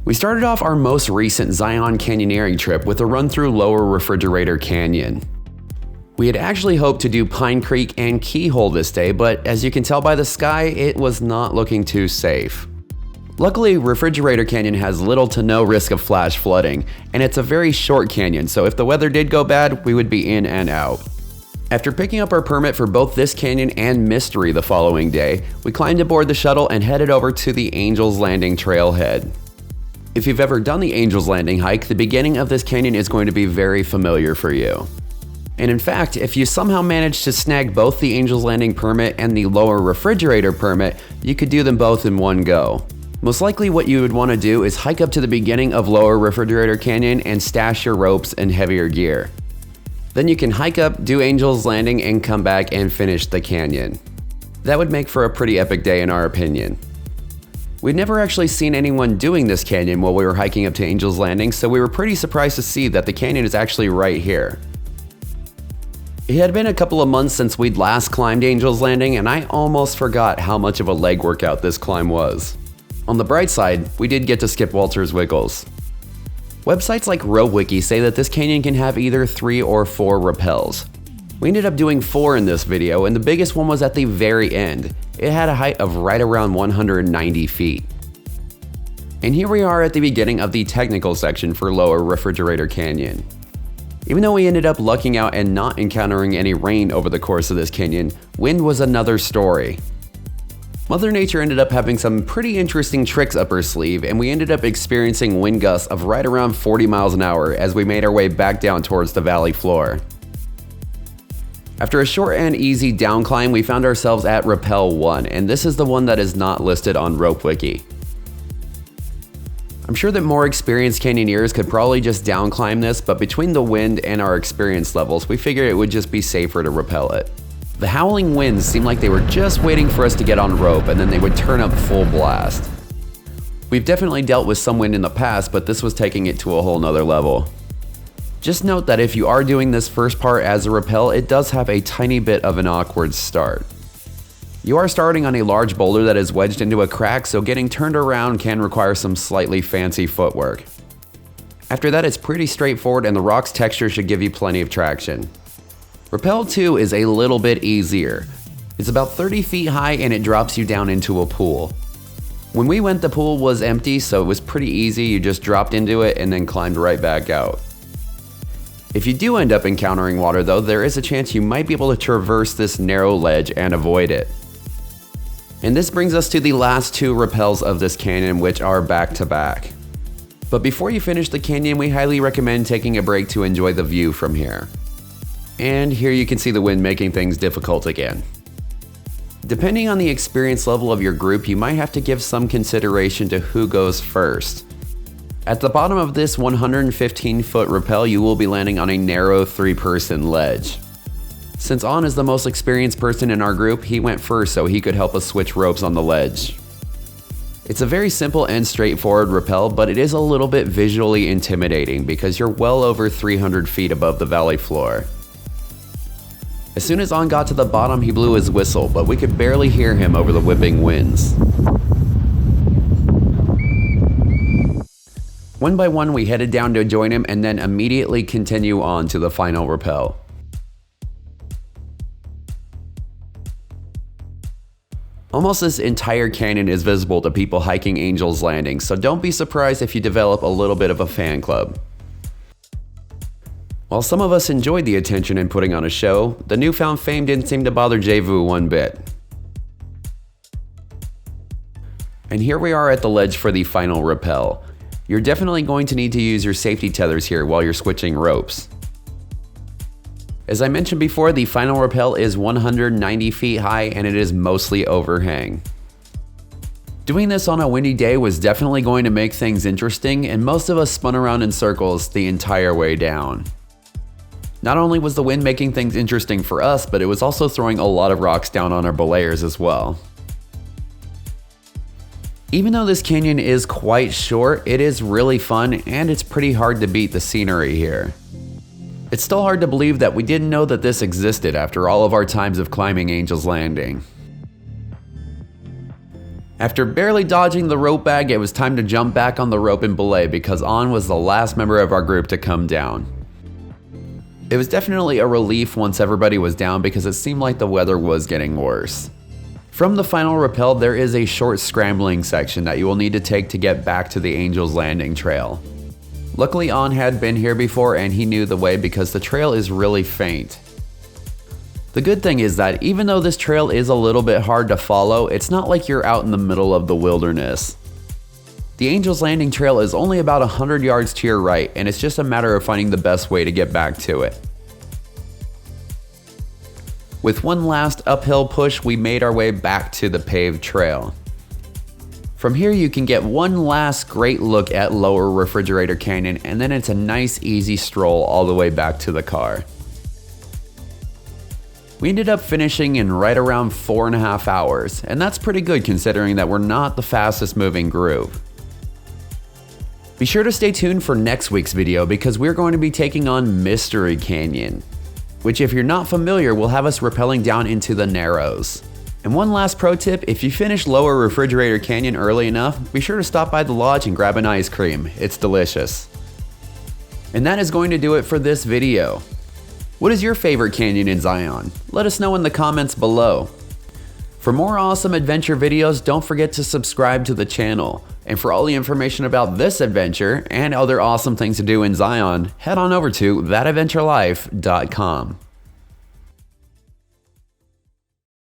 We started off our most recent Zion Canyoneering trip with a run through Lower Refrigerator Canyon. We had actually hoped to do Pine Creek and Keyhole this day, but as you can tell by the sky, it was not looking too safe. Luckily, Refrigerator Canyon has little to no risk of flash flooding, and it's a very short canyon, so if the weather did go bad, we would be in and out. After picking up our permit for both this canyon and Mystery the following day, we climbed aboard the shuttle and headed over to the Angel's Landing trailhead. If you've ever done the Angel's Landing hike, the beginning of this canyon is going to be very familiar for you. And in fact, if you somehow manage to snag both the Angel's Landing permit and the Lower Refrigerator permit, you could do them both in one go. Most likely what you would want to do is hike up to the beginning of Lower Refrigerator Canyon and stash your ropes and heavier gear. Then you can hike up, do Angel's Landing, and come back and finish the canyon. That would make for a pretty epic day in our opinion. We'd never actually seen anyone doing this canyon while we were hiking up to Angel's Landing, so we were pretty surprised to see that the canyon is actually right here. It had been a couple of months since we'd last climbed Angel's Landing, and I almost forgot how much of a leg workout this climb was. On the bright side, we did get to skip Walter's Wiggles. Websites like RopeWiki say that this canyon can have either 3 or 4 rappels. We ended up doing 4 in this video, and the biggest one was at the very end. It had a height of right around 190 feet. And here we are at the beginning of the technical section for Lower Refrigerator Canyon. Even though we ended up lucking out and not encountering any rain over the course of this canyon, wind was another story. Mother Nature ended up having some pretty interesting tricks up her sleeve, and we ended up experiencing wind gusts of right around 40 miles an hour as we made our way back down towards the valley floor. After a short and easy down climb, we found ourselves at Rappel 1, and this is the one that is not listed on RopeWiki. I'm sure that more experienced canyoneers could probably just down climb this, but between the wind and our experience levels, we figured it would just be safer to rappel it. The howling winds seemed like they were just waiting for us to get on rope, and then they would turn up full blast. We've definitely dealt with some wind in the past, but this was taking it to a whole nother level. Just note that if you are doing this first part as a rappel, it does have a tiny bit of an awkward start. You are starting on a large boulder that is wedged into a crack, so getting turned around can require some slightly fancy footwork. After that, it's pretty straightforward, and the rock's texture should give you plenty of traction. Rappel 2 is a little bit easier. It's about 30 feet high and it drops you down into a pool. When we went, the pool was empty, so it was pretty easy. You just dropped into it and then climbed right back out. If you do end up encountering water though, there is a chance you might be able to traverse this narrow ledge and avoid it. And this brings us to the last 2 rappels of this canyon, which are back to back. But before you finish the canyon, we highly recommend taking a break to enjoy the view from here. And here you can see the wind making things difficult again. Depending on the experience level of your group, you might have to give some consideration to who goes first. At the bottom of this 115-foot rappel, you will be landing on a narrow 3-person ledge. Since An is the most experienced person in our group, he went first so he could help us switch ropes on the ledge. It's a very simple and straightforward rappel, but it is a little bit visually intimidating because you're well over 300 feet above the valley floor. As soon as An got to the bottom, he blew his whistle, but we could barely hear him over the whipping winds. One by one, we headed down to join him and then immediately continue on to the final rappel. Almost this entire canyon is visible to people hiking Angel's Landing, so don't be surprised if you develop a little bit of a fan club. While some of us enjoyed the attention and putting on a show, the newfound fame didn't seem to bother 𝐀𝐃𝐕𝐄 one bit. And here we are at the ledge for the final rappel. You're definitely going to need to use your safety tethers here while you're switching ropes. As I mentioned before, the final rappel is 190 feet high and it is mostly overhang. Doing this on a windy day was definitely going to make things interesting, and most of us spun around in circles the entire way down. Not only was the wind making things interesting for us, but it was also throwing a lot of rocks down on our belayers as well. Even though this canyon is quite short, it is really fun and it's pretty hard to beat the scenery here. It's still hard to believe that we didn't know that this existed after all of our times of climbing Angel's Landing. After barely dodging the rope bag, it was time to jump back on the rope and belay because On was the last member of our group to come down. It was definitely a relief once everybody was down because it seemed like the weather was getting worse. From the final rappel, there is a short scrambling section that you will need to take to get back to the Angel's Landing trail. Luckily, On had been here before and he knew the way because the trail is really faint. The good thing is that even though this trail is a little bit hard to follow, it's not like you're out in the middle of the wilderness. The Angel's Landing trail is only about 100 yards to your right, and it's just a matter of finding the best way to get back to it. With one last uphill push, we made our way back to the paved trail. From here you can get one last great look at Lower Refrigerator Canyon, and then it's a nice easy stroll all the way back to the car. We ended up finishing in right around 4.5 hours, and that's pretty good considering that we're not the fastest moving group. Be sure to stay tuned for next week's video because we're going to be taking on Mystery Canyon, which if you're not familiar will have us rappelling down into the Narrows. And one last pro tip, if you finish Lower Refrigerator Canyon early enough, be sure to stop by the lodge and grab an ice cream. It's delicious. And that is going to do it for this video. What is your favorite canyon in Zion? Let us know in the comments below. For more awesome adventure videos, don't forget to subscribe to the channel. And for all the information about this adventure and other awesome things to do in Zion, head on over to 𝐷ADventurelife.com.